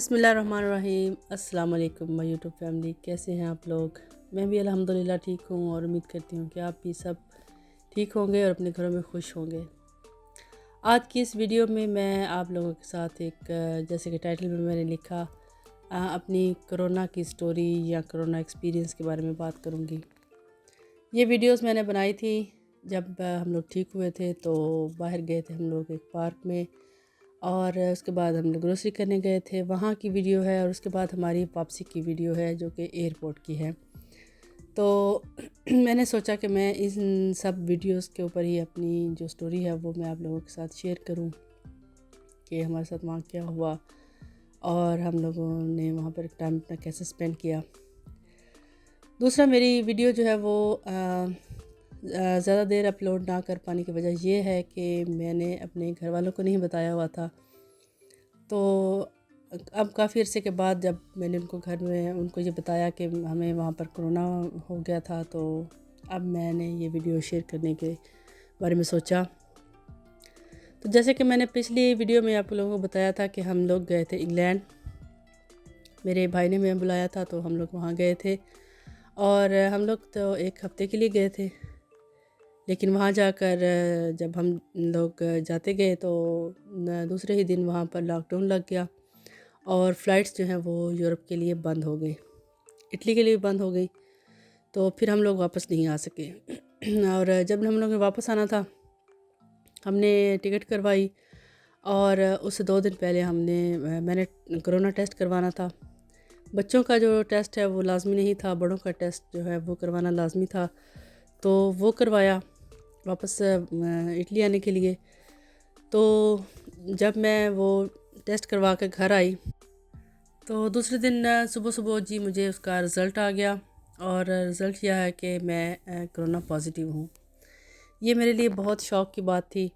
بسم اللہ الرحمن الرحیم۔ السلام علیکم مائی یوٹیوب فیملی، کیسے ہیں آپ لوگ؟ میں بھی الحمدللہ ٹھیک ہوں اور امید کرتی ہوں کہ آپ بھی سب ٹھیک ہوں گے اور اپنے گھروں میں خوش ہوں گے۔ آج کی اس ویڈیو میں آپ لوگوں کے ساتھ ایک جیسے کہ ٹائٹل میں نے لکھا اپنی کرونا کی سٹوری یا کرونا ایکسپیرینس کے بارے میں بات کروں گی۔ یہ ویڈیوز میں نے بنائی تھی جب ہم لوگ ٹھیک ہوئے تھے، تو باہر گئے تھے ہم لوگ ایک پارک میں، اور اس کے بعد ہم نے گروسری کرنے گئے تھے، وہاں کی ویڈیو ہے، اور اس کے بعد ہماری واپسی کی ویڈیو ہے جو کہ ایئرپورٹ کی ہے۔ تو میں نے سوچا کہ میں ان سب ویڈیوز کے اوپر ہی اپنی جو سٹوری ہے وہ میں آپ لوگوں کے ساتھ شیئر کروں کہ ہمارے ساتھ وہاں کیا ہوا اور ہم لوگوں نے وہاں پر ٹائم اپنا کیسے سپینڈ کیا۔ دوسرا، میری ویڈیو جو ہے وہ زیادہ دیر اپلوڈ نہ کر پانے کی وجہ یہ ہے کہ میں نے اپنے گھر والوں کو نہیں بتایا ہوا تھا۔ تو اب کافی عرصے کے بعد جب میں نے ان کو یہ بتایا کہ ہمیں وہاں پر کرونا ہو گیا تھا، تو اب میں نے یہ ویڈیو شیئر کرنے کے بارے میں سوچا۔ تو جیسے کہ میں نے پچھلی ویڈیو میں آپ لوگوں کو بتایا تھا کہ ہم لوگ گئے تھے انگلینڈ، میرے بھائی نے ہمیں بلایا تھا تو ہم لوگ وہاں گئے تھے، اور ہم لوگ تو ایک ہفتے کے لیے گئے تھے، لیکن وہاں جا کر جب ہم لوگ جاتے گئے تو دوسرے ہی دن وہاں پر لاک ڈاؤن لگ گیا، اور فلائٹس جو ہیں وہ یورپ کے لیے بند ہو گئی، اٹلی کے لیے بند ہو گئی، تو پھر ہم لوگ واپس نہیں آ سکے۔ اور جب ہم لوگ نے واپس آنا تھا، ہم نے ٹکٹ کروائی، اور اس سے 2 دن پہلے میں نے کرونا ٹیسٹ کروانا تھا۔ بچوں کا جو ٹیسٹ ہے وہ لازمی نہیں تھا، بڑوں کا ٹیسٹ جو ہے وہ کروانا لازمی تھا، تو وہ کروایا واپس اٹلی آنے کے لیے۔ تو جب میں وہ ٹیسٹ کروا کے گھر آئی تو دوسرے دن صبح جی مجھے اس کا رزلٹ آ گیا، اور رزلٹ یہ ہے کہ میں کرونا پازیٹیو ہوں۔ یہ میرے لیے بہت شوق کی بات تھی،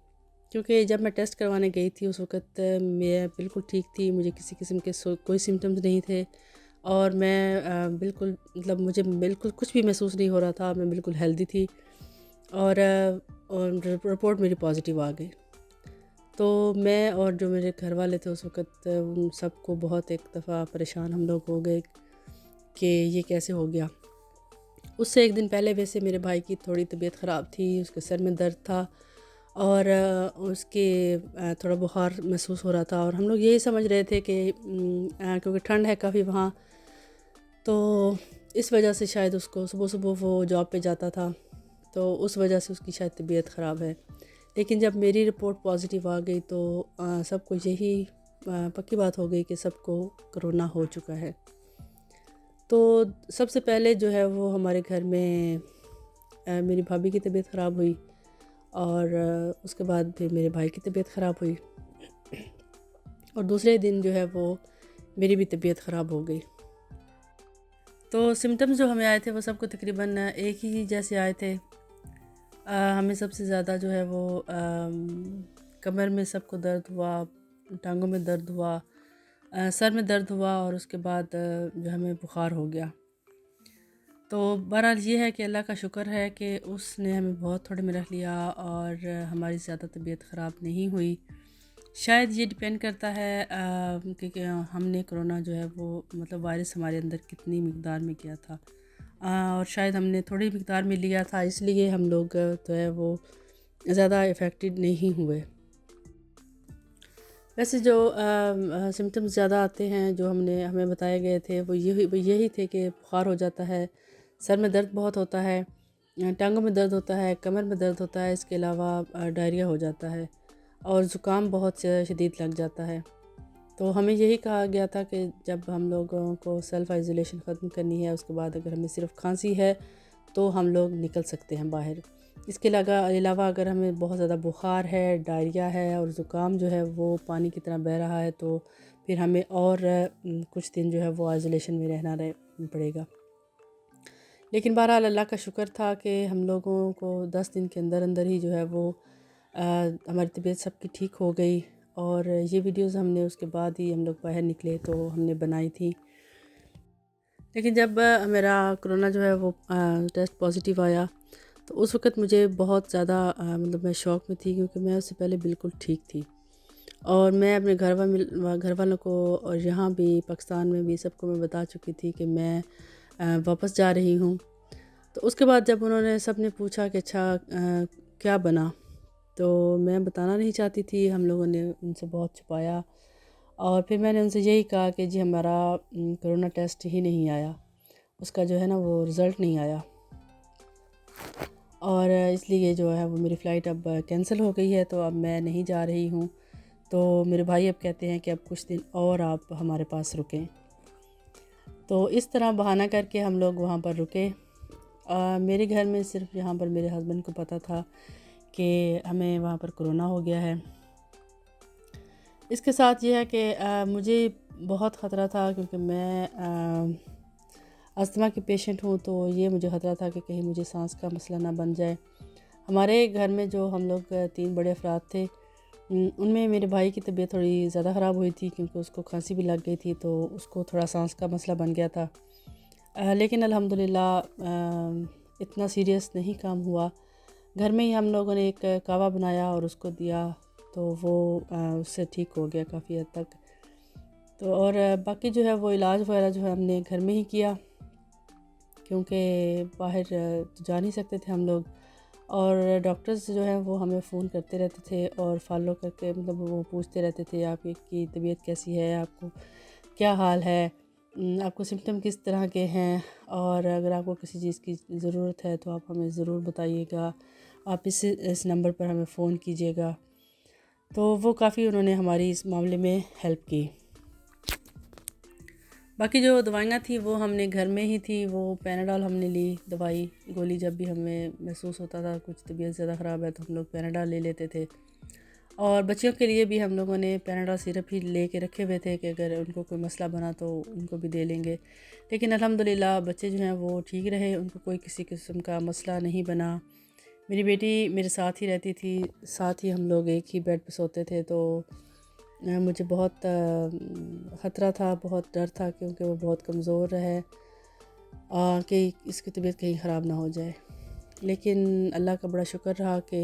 کیونکہ جب میں ٹیسٹ کروانے گئی تھی اس وقت میں بالکل ٹھیک تھی، مجھے کسی قسم کے کوئی سمٹمز نہیں تھے، اور میں بالکل مجھے بالکل کچھ بھی محسوس نہیں ہو رہا تھا، میں بالکل ہیلدی تھی، اور رپورٹ میری پازیٹیو آ گئی۔ تو میں اور جو میرے گھر والے تھے اس وقت، ان سب کو بہت ایک دفعہ پریشان ہم لوگ ہو گئے کہ یہ کیسے ہو گیا۔ اس سے ایک دن پہلے ویسے میرے بھائی کی تھوڑی طبیعت خراب تھی، اس کے سر میں درد تھا، اور اس کے تھوڑا بخار محسوس ہو رہا تھا، اور ہم لوگ یہی سمجھ رہے تھے کہ کیونکہ ٹھنڈ ہے کافی وہاں، تو اس وجہ سے شاید اس کو صبح وہ جاب پہ جاتا تھا، تو اس وجہ سے اس کی شاید طبیعت خراب ہے۔ لیکن جب میری رپورٹ پازیٹیو آ گئی تو سب کو یہی پکی بات ہو گئی کہ سب کو کرونا ہو چکا ہے۔ تو سب سے پہلے جو ہے وہ ہمارے گھر میں میری بھابھی کی طبیعت خراب ہوئی، اور اس کے بعد پھر میرے بھائی کی طبیعت خراب ہوئی، اور دوسرے دن جو ہے وہ میری بھی طبیعت خراب ہو گئی۔ تو سمٹمز جو ہمیں آئے تھے وہ سب کو تقریباً ایک ہی جیسے آئے تھے۔ ہمیں سب سے زیادہ جو ہے وہ کمر میں سب کو درد ہوا، ٹانگوں میں درد ہوا، سر میں درد ہوا، اور اس کے بعد جو ہمیں بخار ہو گیا۔ تو بہرحال یہ ہے کہ اللہ کا شکر ہے کہ اس نے ہمیں بہت تھوڑے میں رکھ لیا، اور ہماری زیادہ طبیعت خراب نہیں ہوئی۔ شاید یہ ڈیپینڈ کرتا ہے کہ ہم نے کرونا جو ہے وہ وائرس ہمارے اندر کتنی مقدار میں کیا تھا، اور شاید ہم نے تھوڑی مقدار میں لیا تھا، اس لیے ہم لوگ جو ہے وہ زیادہ افیکٹڈ نہیں ہوئے۔ ویسے جو سمٹمز زیادہ آتے ہیں جو ہمیں بتائے گئے تھے وہ یہی تھے کہ بخار ہو جاتا ہے، سر میں درد بہت ہوتا ہے، ٹانگوں میں درد ہوتا ہے، کمر میں درد ہوتا ہے، اس کے علاوہ ڈائریا ہو جاتا ہے، اور زکام بہت شدید لگ جاتا ہے۔ تو ہمیں یہی کہا گیا تھا کہ جب ہم لوگوں کو سیلف آئزولیشن ختم کرنی ہے، اس کے بعد اگر ہمیں صرف کھانسی ہے تو ہم لوگ نکل سکتے ہیں باہر۔ اس کے علاوہ اگر ہمیں بہت زیادہ بخار ہے، ڈائریا ہے، اور زکام جو ہے وہ پانی کی طرح بہہ رہا ہے، تو پھر ہمیں اور کچھ دن جو ہے وہ آئزولیشن میں رہنا پڑے گا۔ لیکن بہرحال اللہ کا شکر تھا کہ ہم لوگوں کو 10 دن کے اندر ہی جو ہے وہ ہماری طبیعت سب کی ٹھیک ہو گئی، اور یہ ویڈیوز ہم نے اس کے بعد ہی ہم لوگ باہر نکلے تو ہم نے بنائی تھی۔ لیکن جب میرا کرونا جو ہے وہ ٹیسٹ پازیٹیو آیا تو اس وقت مجھے بہت زیادہ میں شوق میں تھی، کیونکہ میں اس سے پہلے بالکل ٹھیک تھی، اور میں اپنے گھر والوں کو اور یہاں بھی پاکستان میں بھی سب کو میں بتا چکی تھی کہ میں واپس جا رہی ہوں۔ تو اس کے بعد جب انہوں نے سب نے پوچھا کہ اچھا کیا بنا، تو میں بتانا نہیں چاہتی تھی، ہم لوگوں نے ان سے بہت چھپایا، اور پھر میں نے ان سے یہی کہا کہ جی ہمارا کرونا ٹیسٹ ہی نہیں آیا، اس کا جو ہے نا وہ رزلٹ نہیں آیا، اور اس لیے جو ہے وہ میری فلائٹ اب کینسل ہو گئی ہے، تو اب میں نہیں جا رہی ہوں۔ تو میرے بھائی اب کہتے ہیں کہ اب کچھ دن اور آپ ہمارے پاس رکیں۔ تو اس طرح بہانہ کر کے ہم لوگ وہاں پر رکے۔ میرے گھر میں صرف یہاں پر میرے ہسبینڈ کو پتہ تھا کہ ہمیں وہاں پر کرونا ہو گیا ہے۔ اس کے ساتھ یہ ہے کہ مجھے بہت خطرہ تھا، کیونکہ میں استھما کی پیشنٹ ہوں، تو یہ مجھے خطرہ تھا کہ کہیں مجھے سانس کا مسئلہ نہ بن جائے۔ ہمارے گھر میں جو ہم لوگ 3 بڑے افراد تھے، ان میں میرے بھائی کی طبیعت تھوڑی زیادہ خراب ہوئی تھی، کیونکہ اس کو کھانسی بھی لگ گئی تھی، تو اس کو تھوڑا سانس کا مسئلہ بن گیا تھا۔ لیکن الحمدللہ اتنا سیریس نہیں کام ہوا۔ گھر میں ہی ہم لوگوں نے ایک کعوہ بنایا اور اس کو دیا، تو وہ اس سے ٹھیک ہو گیا کافی حد تک۔ تو اور باقی جو ہے وہ علاج وغیرہ جو ہے ہم نے گھر میں ہی کیا، کیونکہ باہر تو جا نہیں سکتے تھے ہم لوگ، اور ڈاکٹرز جو ہیں وہ ہمیں فون کرتے رہتے تھے اور فالو کر کے مطلب وہ پوچھتے رہتے تھے آپ کی طبیعت کیسی ہے، آپ کو کیا حال ہے، آپ کو سمپٹم کس طرح کے ہیں، اور اگر آپ کو کسی چیز کی ضرورت ہے تو آپ ہمیں ضرور بتائیے گا، آپ اس نمبر پر ہمیں فون کیجیے گا۔ تو وہ کافی انہوں نے ہماری اس معاملے میں ہیلپ کی۔ باقی جو دوائیاں تھیں وہ ہم نے گھر میں ہی تھی، وہ پیناڈول ہم نے لی، دوائی گولی جب بھی ہمیں محسوس ہوتا تھا کچھ طبیعت زیادہ خراب ہے تو ہم لوگ پیناڈول لے لیتے تھے، اور بچیوں کے لیے بھی ہم لوگوں نے پیناڈول سیرپ ہی لے کے رکھے ہوئے تھے کہ اگر ان کو کوئی مسئلہ بنا تو ان کو بھی دے لیں گے۔ لیکن الحمدللہ بچے جو ہیں وہ ٹھیک رہے، ان کو کوئی کسی قسم کا مسئلہ نہیں بنا۔ میری بیٹی میرے ساتھ ہی رہتی تھی، ساتھ ہی ہم لوگ ایک ہی بیڈ پہ سوتے تھے، تو مجھے بہت خطرہ تھا، بہت ڈر تھا، کیونکہ وہ بہت کمزور ہے کہ اس کی طبیعت کہیں خراب نہ ہو جائے۔ لیکن اللہ کا بڑا شکر رہا کہ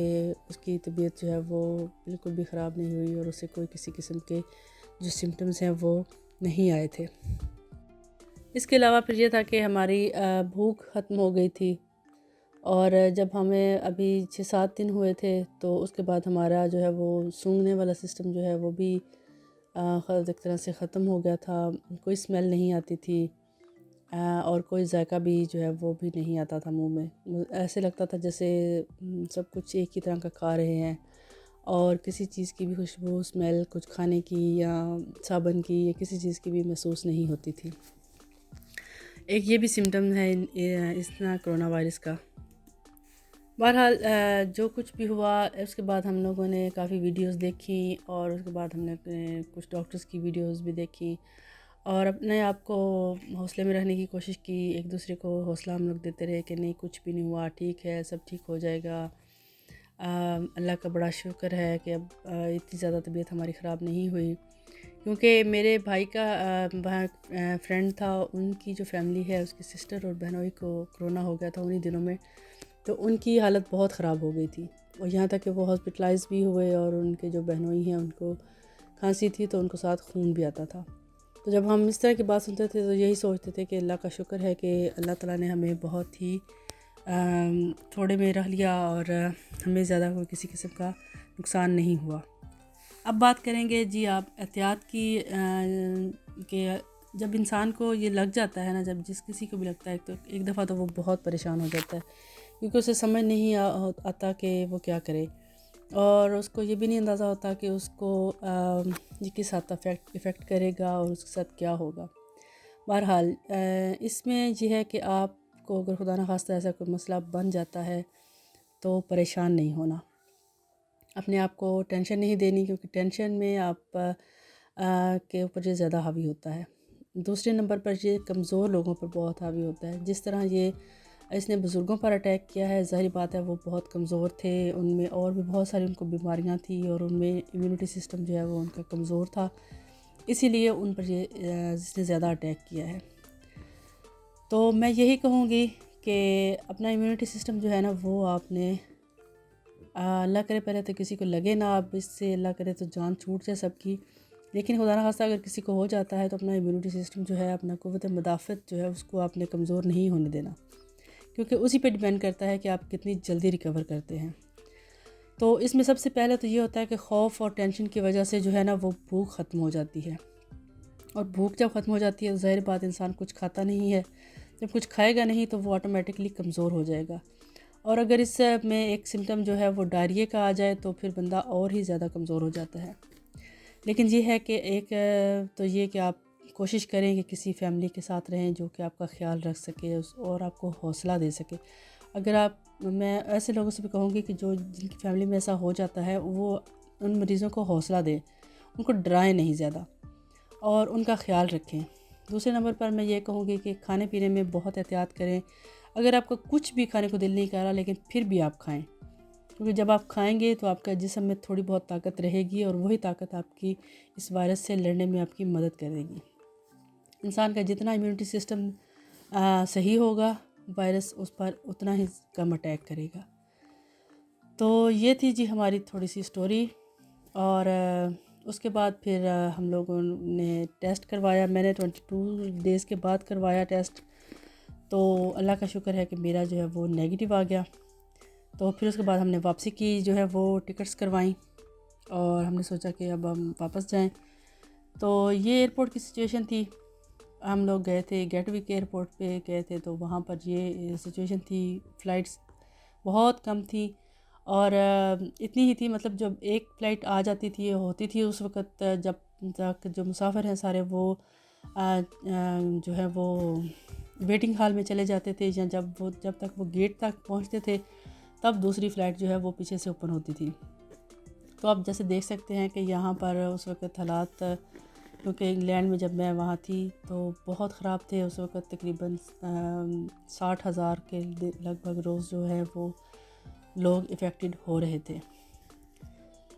اس کی طبیعت جو ہے وہ بالکل بھی خراب نہیں ہوئی، اور اسے کوئی کسی قسم کے جو سمٹمز ہیں وہ نہیں آئے تھے۔ اس کے علاوہ پھر یہ تھا کہ ہماری بھوک ختم ہو گئی تھی، اور جب ہمیں ابھی 6-7 دن ہوئے تھے تو اس کے بعد ہمارا جو ہے وہ سونگھنے والا سسٹم جو ہے وہ بھی ایک طرح سے ختم ہو گیا تھا، کوئی اسمیل نہیں آتی تھی، اور کوئی ذائقہ بھی جو ہے وہ بھی نہیں آتا تھا منہ میں، ایسے لگتا تھا جیسے سب کچھ ایک ہی طرح کا کھا رہے ہیں، اور کسی چیز کی بھی خوشبو اسمیل کچھ کھانے کی یا صابن کی یا کسی چیز کی بھی محسوس نہیں ہوتی تھی۔ ایک یہ بھی سمٹم ہے اس طرح کرونا وائرس کا۔ بہرحال جو کچھ بھی ہوا، اس کے بعد ہم لوگوں نے کافی ویڈیوز دیکھی، اور اس کے بعد ہم نے کچھ ڈاکٹرز کی ویڈیوز بھی دیکھی، اور اپنے آپ کو حوصلے میں رہنے کی کوشش کی، ایک دوسرے کو حوصلہ ہم لوگ دیتے رہے کہ نہیں کچھ بھی نہیں ہوا، ٹھیک ہے، سب ٹھیک ہو جائے گا۔ اللہ کا بڑا شکر ہے کہ اب اتنی زیادہ طبیعت ہماری خراب نہیں ہوئی، کیونکہ میرے بھائی کا فرینڈ تھا، ان کی جو فیملی ہے اس کی سسٹر اور بہنوئی کو کرونا ہو گیا تھا انہی دنوں میں، تو ان کی حالت بہت خراب ہو گئی تھی، اور یہاں تک کہ وہ ہاسپٹلائز بھی ہوئے، اور ان کے جو بہنوئی ہیں ان کو کھانسی تھی تو ان کو ساتھ خون بھی آتا تھا۔ تو جب ہم اس طرح کی بات سنتے تھے تو یہی سوچتے تھے کہ اللہ کا شکر ہے کہ اللہ تعالیٰ نے ہمیں بہت ہی تھوڑے میں رہ لیا، اور ہمیں زیادہ کوئی کسی قسم کا نقصان نہیں ہوا۔ اب بات کریں گے جی آپ احتیاط کی، کہ جب انسان کو یہ لگ جاتا ہے نا، جب جس کسی کو بھی لگتا ہے تو ایک دفعہ تو وہ بہت پریشان ہو جاتا ہے، کیونکہ اسے سمجھ نہیں آتا کہ وہ کیا کرے، اور اس کو یہ بھی نہیں اندازہ ہوتا کہ اس کو یہ کس حد تک افیکٹ کرے گا اور اس کے ساتھ کیا ہوگا۔ بہرحال اس میں یہ ہے کہ آپ کو اگر خدا نخواستہ ایسا کوئی مسئلہ بن جاتا ہے تو پریشان نہیں ہونا، اپنے آپ کو ٹینشن نہیں دینی، کیونکہ ٹینشن میں آپ کے اوپر یہ زیادہ حاوی ہوتا ہے۔ دوسرے نمبر پر یہ کمزور لوگوں پر بہت حاوی ہوتا ہے، جس طرح اس نے بزرگوں پر اٹیک کیا ہے، ظاہری بات ہے وہ بہت کمزور تھے، ان میں اور بھی بہت ساری ان کو بیماریاں تھیں، اور ان میں امیونٹی سسٹم جو ہے وہ ان کا کمزور تھا، اسی لیے ان پر اس نے زیادہ اٹیک کیا ہے۔ تو میں یہی کہوں گی کہ اپنا امیونٹی سسٹم جو ہے نا وہ آپ نے اللہ کرے پہلے تو کسی کو لگے نہ، اب اس سے اللہ کرے تو جان چھوٹ جائے سب کی، لیکن خدا نخواستہ اگر کسی کو ہو جاتا ہے تو اپنا امیونٹی سسٹم جو ہے، اپنا قوت مدافعت جو ہے اس کو آپ نے کمزور نہیں ہونے دینا، کیونکہ اسی پہ ڈیپینڈ کرتا ہے کہ آپ کتنی جلدی ریکور کرتے ہیں۔ تو اس میں سب سے پہلے تو یہ ہوتا ہے کہ خوف اور ٹینشن کی وجہ سے جو ہے نا وہ بھوک ختم ہو جاتی ہے، اور بھوک جب ختم ہو جاتی ہے تو ظاہر بات انسان کچھ کھاتا نہیں ہے، جب کچھ کھائے گا نہیں تو وہ آٹومیٹکلی کمزور ہو جائے گا، اور اگر اس میں ایک سمٹم جو ہے وہ ڈائریے کا آ جائے تو پھر بندہ اور ہی زیادہ کمزور ہو جاتا ہے۔ لیکن یہ ہے کہ ایک تو یہ کہ آپ کوشش کریں کہ کسی فیملی کے ساتھ رہیں جو کہ آپ کا خیال رکھ سکے اور آپ کو حوصلہ دے سکے۔ اگر میں ایسے لوگوں سے بھی کہوں گی کہ جو جن کی فیملی میں ایسا ہو جاتا ہے وہ ان مریضوں کو حوصلہ دیں، ان کو ڈرائیں نہیں زیادہ، اور ان کا خیال رکھیں۔ دوسرے نمبر پر میں یہ کہوں گی کہ کھانے پینے میں بہت احتیاط کریں۔ اگر آپ کو کچھ بھی کھانے کو دل نہیں کر رہا لیکن پھر بھی آپ کھائیں، کیونکہ جب آپ کھائیں گے تو آپ کا جسم میں تھوڑی بہت طاقت رہے گی، اور وہی طاقت آپ کی اس وائرس سے لڑنے میں آپ کی مدد کرے گی۔ انسان کا جتنا امیونٹی سسٹم صحیح ہوگا، وائرس اس پر اتنا ہی کم اٹیک کرے گا۔ تو یہ تھی جی ہماری تھوڑی سی سٹوری، اور اس کے بعد پھر ہم لوگوں نے ٹیسٹ کروایا۔ میں نے 22 ڈیز کے بعد کروایا ٹیسٹ، تو اللہ کا شکر ہے کہ میرا جو ہے وہ نیگیٹو آ گیا۔ تو پھر اس کے بعد ہم نے واپسی کی جو ہے وہ ٹکٹس کروائیں، اور ہم نے سوچا کہ اب ہم واپس جائیں۔ تو یہ ایئرپورٹ کی سچویشن تھی۔ ہم لوگ گئے تھے گیٹ وک ایئرپورٹ پہ گئے تھے، تو وہاں پر یہ سچویشن تھی، فلائٹس بہت کم تھی، اور اتنی ہی تھی، مطلب جب ایک فلائٹ آ جاتی تھی ہوتی تھی اس وقت، جب تک جو مسافر ہیں سارے وہ جو ہے وہ ویٹنگ ہال میں چلے جاتے تھے، یا جب تک وہ گیٹ تک پہنچتے تھے تب دوسری فلائٹ جو ہے وہ پیچھے سے اوپن ہوتی تھی۔ تو آپ جیسے دیکھ سکتے ہیں کہ یہاں پر اس وقت حالات، کیونکہ انگلینڈ میں جب میں وہاں تھی تو بہت خراب تھے اس وقت، تقریباً 60,000 کے لگ بھگ روز جو ہے وہ لوگ افیکٹڈ ہو رہے تھے۔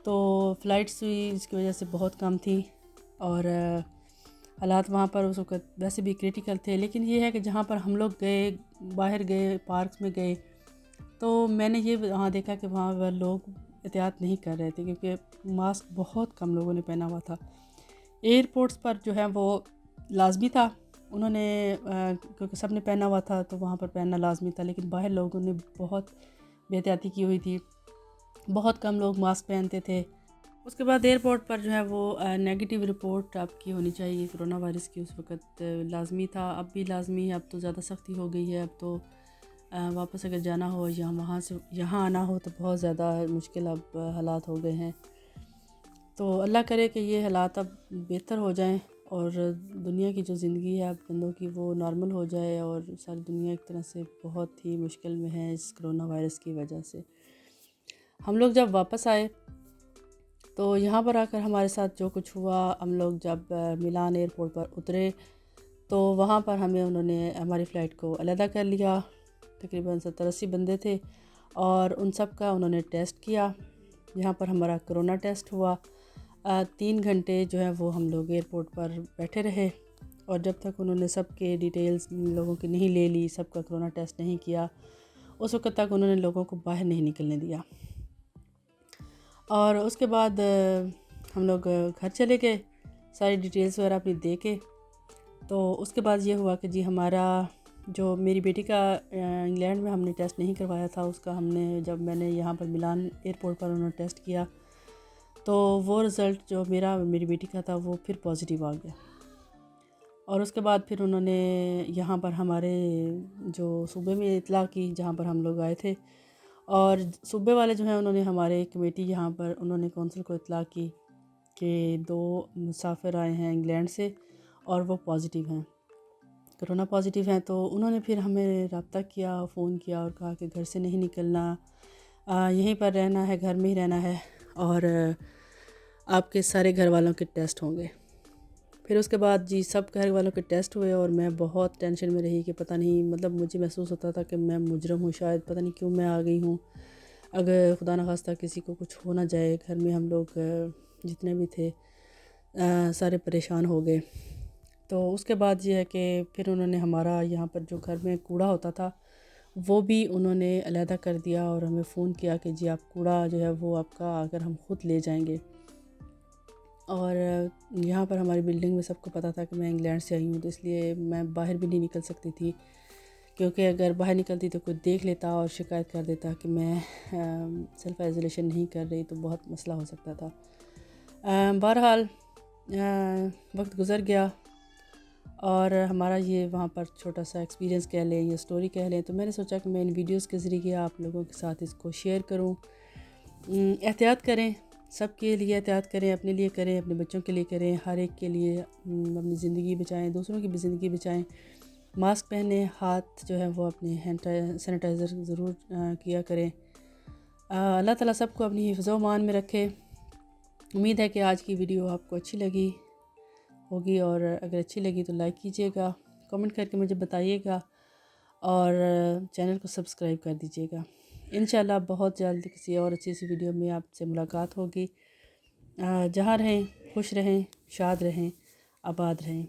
تو فلائٹس بھی اس کی وجہ سے بہت کم تھی، اور حالات وہاں پر اس وقت ویسے بھی کریٹیکل تھے۔ لیکن یہ ہے کہ جہاں پر ہم لوگ گئے، باہر گئے، پارکس میں گئے، تو میں نے یہ وہاں دیکھا کہ وہاں پر لوگ احتیاط نہیں کر رہے تھے، کیونکہ ماسک بہت کم لوگوں نے پہنا ہوا تھا۔ ایئرپورٹس پر جو ہے وہ لازمی تھا، انہوں نے کیونکہ سب نے پہنا ہوا تھا تو وہاں پر پہننا لازمی تھا، لیکن باہر لوگوں نے بہت بے احتیاطی کی ہوئی تھی، بہت کم لوگ ماسک پہنتے تھے۔ اس کے بعد ایئرپورٹ پر جو ہے وہ نیگیٹو رپورٹ آپ کی ہونی چاہیے کرونا وائرس کی، اس وقت لازمی تھا، اب بھی لازمی ہے، اب تو زیادہ سختی ہو گئی ہے، اب تو واپس اگر جانا ہو یا وہاں سے یہاں آنا ہو تو بہت زیادہ مشکل اب حالات ہو گئے ہیں۔ تو اللہ کرے کہ یہ حالات اب بہتر ہو جائیں، اور دنیا کی جو زندگی ہے اب بندوں کی وہ نارمل ہو جائے، اور ساری دنیا ایک طرح سے بہت ہی مشکل میں ہے اس کرونا وائرس کی وجہ سے۔ ہم لوگ جب واپس آئے تو یہاں پر آ کر ہمارے ساتھ جو کچھ ہوا، ہم لوگ جب ملان ایئرپورٹ پر اترے تو وہاں پر انہوں نے ہماری فلائٹ کو علیحدہ کر لیا، تقریباً 70-80 بندے تھے، اور ان سب کا انہوں نے ٹیسٹ کیا۔ یہاں پر ہمارا کرونا ٹیسٹ ہوا، 3 گھنٹے جو ہے وہ ہم لوگ ایئرپورٹ پر بیٹھے رہے، اور جب تک انہوں نے سب کے ڈیٹیلز لوگوں کی نہیں لے لی، سب کا کرونا ٹیسٹ نہیں کیا، اس وقت تک انہوں نے لوگوں کو باہر نہیں نکلنے دیا۔ اور اس کے بعد ہم لوگ گھر چلے گئے، ساری ڈیٹیلز وغیرہ اپنی دے کے۔ تو اس کے بعد یہ ہوا کہ جی ہمارا جو میری بیٹی کا انگلینڈ میں ہم نے ٹیسٹ نہیں کروایا تھا، اس کا جب میں نے یہاں پر ملان ایئرپورٹ پر انہوں نے ٹیسٹ کیا تو وہ رزلٹ جو میری بیٹی کا تھا وہ پھر پازیٹیو آ گیا۔ اور اس کے بعد پھر انہوں نے یہاں پر ہمارے جو صوبے میں اطلاع کی جہاں پر ہم لوگ آئے تھے، اور صوبے والے جو ہیں انہوں نے ہمارے کمیٹی یہاں پر انہوں نے کونسل کو اطلاع کی کہ 2 مسافر آئے ہیں انگلینڈ سے اور وہ پازیٹیو ہیں، کرونا پازیٹیو ہیں۔ تو انہوں نے پھر ہمیں رابطہ کیا، فون کیا، اور کہا کہ گھر سے نہیں نکلنا، یہیں پر رہنا ہے، گھر میں ہی رہنا ہے، اور آپ کے سارے گھر والوں کے ٹیسٹ ہوں گے۔ پھر اس کے بعد جی سب گھر والوں کے ٹیسٹ ہوئے، اور میں بہت ٹینشن میں رہی کہ پتہ نہیں، مطلب مجھے محسوس ہوتا تھا کہ میں مجرم ہوں، شاید پتہ نہیں کیوں میں آ گئی ہوں، اگر خدا نخواستہ کسی کو کچھ ہو نہ جائے۔ گھر میں ہم لوگ جتنے بھی تھے سارے پریشان ہو گئے۔ تو اس کے بعد یہ ہے کہ پھر انہوں نے ہمارا یہاں پر جو گھر میں کوڑا ہوتا تھا وہ بھی انہوں نے علیحدہ کر دیا اور ہمیں فون کیا کہ جی آپ کوڑا جو ہے وہ آپ کا اگر ہم خود لے جائیں گے۔ اور یہاں پر ہماری بلڈنگ میں سب کو پتہ تھا کہ میں انگلینڈ سے آئی ہوں، تو اس لیے میں باہر بھی نہیں نکل سکتی تھی، کیونکہ اگر باہر نکلتی تو کوئی دیکھ لیتا اور شکایت کر دیتا کہ میں سیلف آئزولیشن نہیں کر رہی، تو بہت مسئلہ ہو سکتا تھا۔ بہرحال وقت گزر گیا اور ہمارا یہ وہاں پر چھوٹا سا ایکسپیرینس کہہ لیں یا سٹوری کہہ لیں، تو میں نے سوچا کہ میں ان ویڈیوز کے ذریعے آپ لوگوں کے ساتھ اس کو شیئر کروں۔ احتیاط کریں، سب کے لیے احتیاط کریں، اپنے لیے کریں، اپنے بچوں کے لیے کریں، ہر ایک کے لیے اپنی زندگی بچائیں، دوسروں کی بھی زندگی بچائیں۔ ماسک پہنیں، ہاتھ جو ہے وہ اپنے سینیٹائزر ضرور کیا کریں۔ اللہ تعالیٰ سب کو اپنی حفظ و امان میں رکھے۔ امید ہے کہ آج کی ویڈیو آپ کو اچھی لگی ہوگی، اور اگر اچھی لگی تو لائک کیجیے گا، کمنٹ کر کے مجھے بتائیے گا، اور چینل کو سبسکرائب کر دیجیے گا۔ انشاءاللہ بہت جلد کسی اور اچھی سی ویڈیو میں آپ سے ملاقات ہوگی۔ جہاں رہیں خوش رہیں، شاد رہیں، آباد رہیں۔